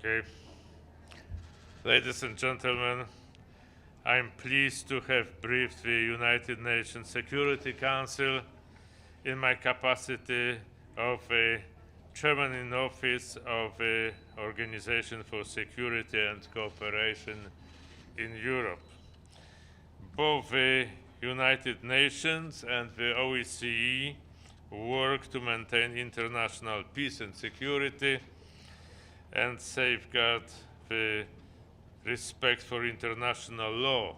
Okay. Ladies and gentlemen, I'm pleased to have briefed the United Nations Security Council in my capacity of a chairman in office of the Organization for Security and Cooperation in Europe. Both the United Nations and the OSCE work to maintain international peace and security and safeguard the respect for international law,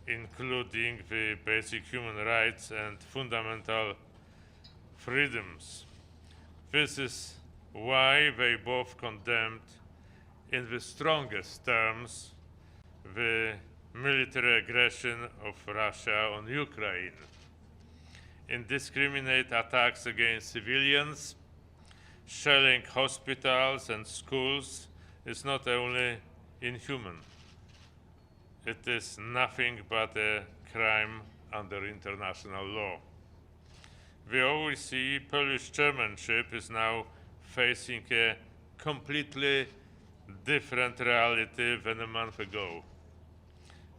including the basic human rights and fundamental freedoms. This is why they both condemned in the strongest terms the military aggression of Russia on Ukraine, indiscriminate attacks against civilians, shelling hospitals and schools is not only inhuman, it is nothing but a crime under international law. The OSCE Polish chairmanship is now facing a completely different reality than a month ago.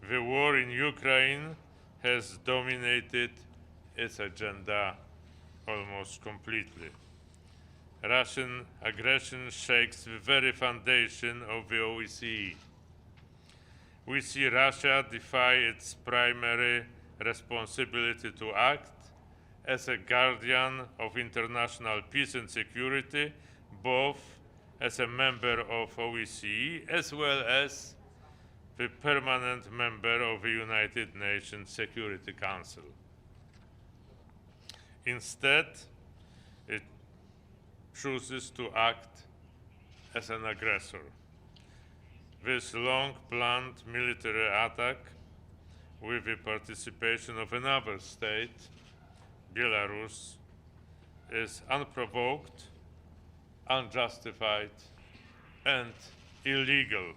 The war in Ukraine has dominated its agenda almost completely. Russian aggression shakes the very foundation of the OSCE. We see Russia defy its primary responsibility to act as a guardian of international peace and security, both as a member of OSCE as well as the permanent member of the United Nations Security Council. Instead, it chooses to act as an aggressor. This long-planned military attack, with the participation of another state, Belarus, is unprovoked, unjustified, and illegal.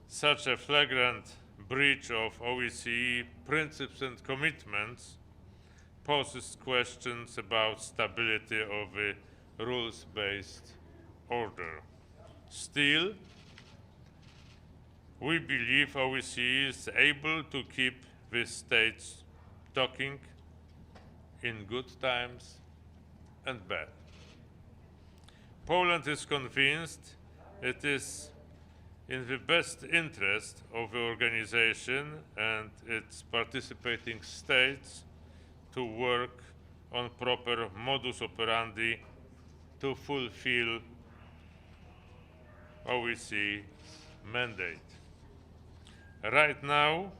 Such a flagrant breach of OSCE principles and commitments poses questions about stability of the rules-based order. Still, we believe OSCE is able to keep the states talking in good times and bad. Poland is convinced it is in the best interest of the organization and its participating states to work on proper modus operandi to fulfill OSCE's mandate. Right now,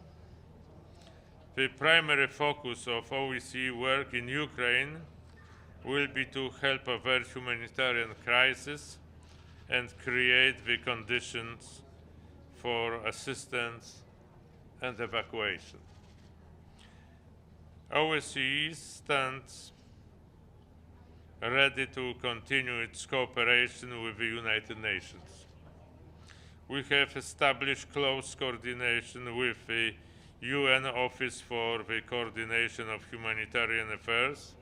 the primary focus of OSCE work in Ukraine will be to help avert humanitarian crisis and create the conditions for assistance and evacuation. OSCE stands ready to continue its cooperation with the United Nations. We have established close coordination with the UN Office for the Coordination of Humanitarian Affairs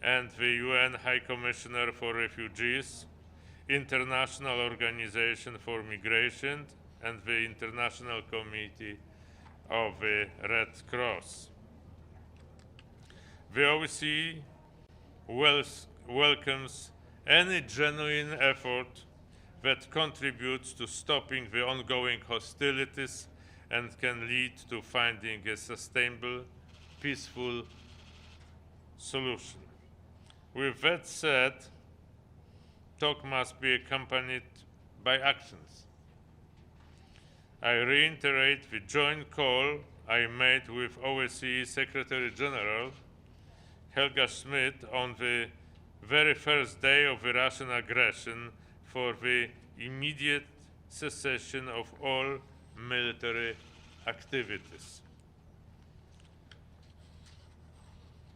and the UN High Commissioner for Refugees, International Organization for Migration, and the International Committee of the Red Cross. The OSCE welcomes any genuine effort that contributes to stopping the ongoing hostilities and can lead to finding a sustainable, peaceful solution. With that said, talk must be accompanied by actions. I reiterate the joint call I made with OSCE Secretary General Helga Schmidt on the very first day of the Russian aggression for the immediate cessation of all military activities.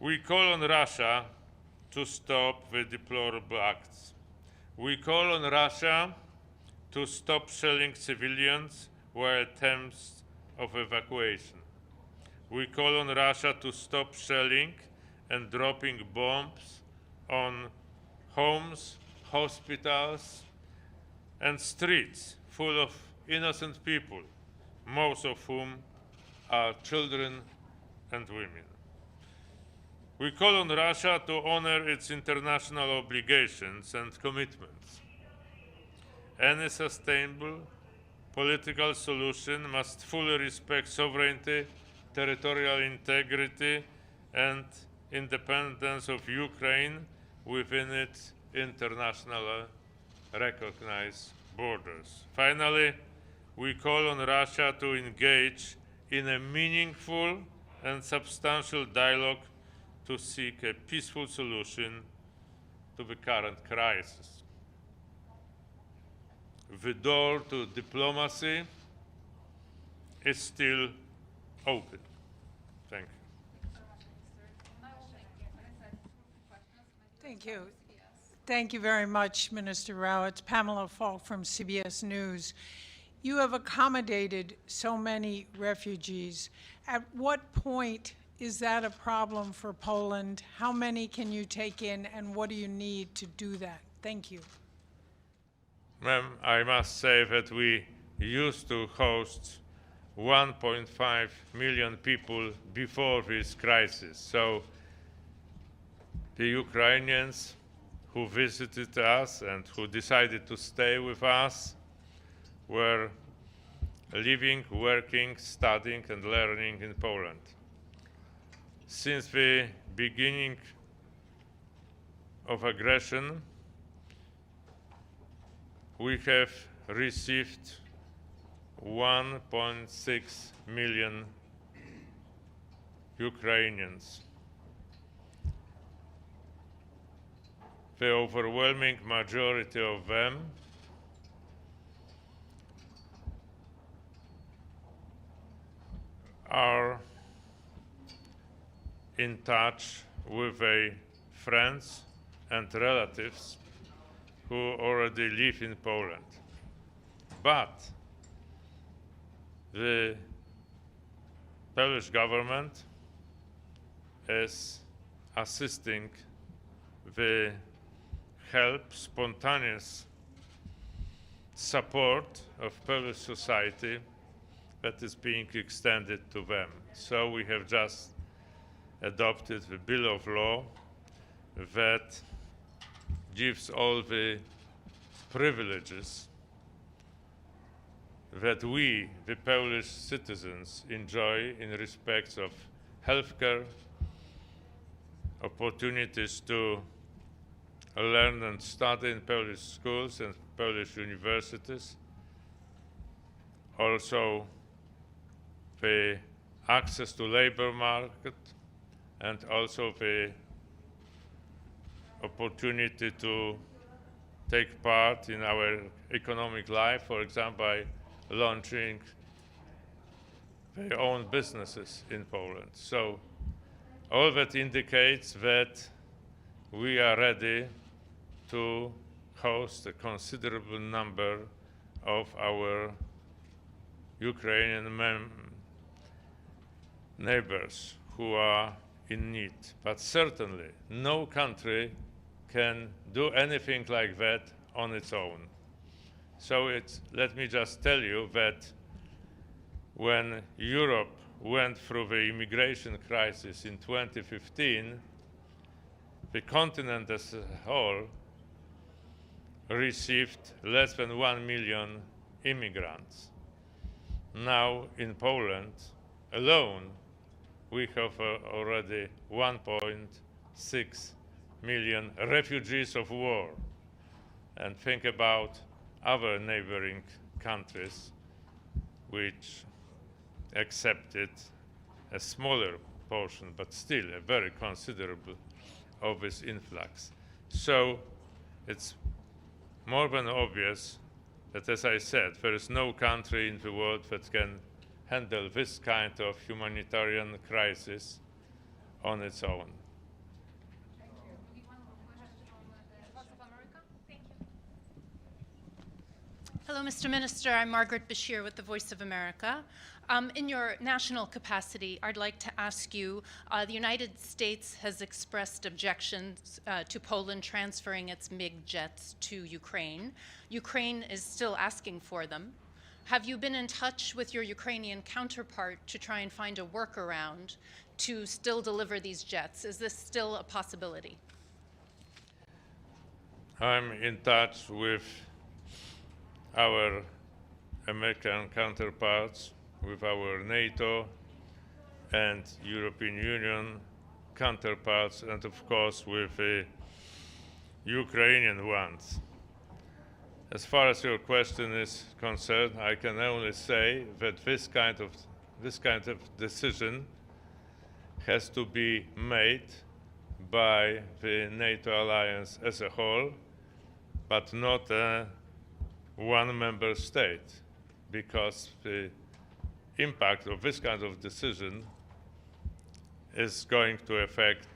We call on Russia to stop the deplorable acts. We call on Russia to stop shelling civilians while attempts of evacuation. We call on Russia to stop shelling and dropping bombs on homes, hospitals, and streets full of innocent people, most of whom are children and women. We call on Russia to honor its international obligations and commitments. Any sustainable political solution must fully respect sovereignty, territorial integrity, and independence of Ukraine within its international recognized borders. Finally, we call on Russia to engage in a meaningful and substantial dialogue to seek a peaceful solution to the current crisis. The door to diplomacy is still open. Thank you. Thank you. Thank you very much, Minister Rao. It's Pamela Falk from CBS News. You have accommodated so many refugees. At what point is that a problem for Poland? How many can you take in, and what do you need to do that? Thank you. Ma'am, I must say that we used to host 1.5 million people before this crisis. So the Ukrainians who visited us and who decided to stay with us were living, working, studying, and learning in Poland. Since the beginning of aggression, we have received 1.6 million Ukrainians. The overwhelming majority of them are in touch with their friends and relatives who already live in Poland. But the Polish government is assisting the help, spontaneous support of Polish society that is being extended to them. So we have just adopted the Bill of Law that gives all the privileges that we, the Polish citizens, enjoy in respect of healthcare, opportunities to learn and study in Polish schools and Polish universities, also the access to labor market, and also the opportunity to take part in our economic life, for example, by launching their own businesses in Poland. So all that indicates that we are ready to host a considerable number of our Ukrainian neighbors who are in need. But certainly no country can do anything like that on its own. So let me just tell you that when Europe went through the immigration crisis in 2015, the continent as a whole received less than 1 million immigrants. Now in Poland alone, we have already 1.6 million refugees of war. And think about other neighboring countries which accepted a smaller portion, but still a very considerable of this influx. So it's more than obvious that, as I said, there is no country in the world that can handle this kind of humanitarian crisis on its own. Hello, Mr. Minister. I'm Margaret Bashir with the Voice of America. In your national capacity, I'd like to ask you, the United States has expressed objections to Poland transferring its MiG jets to Ukraine. Ukraine is still asking for them. Have you been in touch with your Ukrainian counterpart to try and find a workaround to still deliver these jets? Is this still a possibility? I'm in touch with our American counterparts, with our NATO and European Union counterparts, and of course with the Ukrainian ones. As far as your question is concerned, I can only say that this kind of decision has to be made by the NATO alliance as a whole, but not one member state, because the impact of this kind of decision is going to affect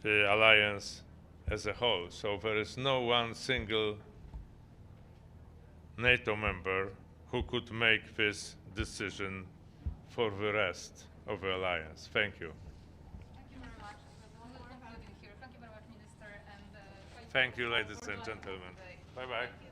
the alliance as a whole. So there is no one single NATO member who could make this decision for the rest of the alliance. Thank you. Thank you very much. We'll conclude here. Thank you very much, Minister. And Thank you, ladies and gentlemen. Bye-bye.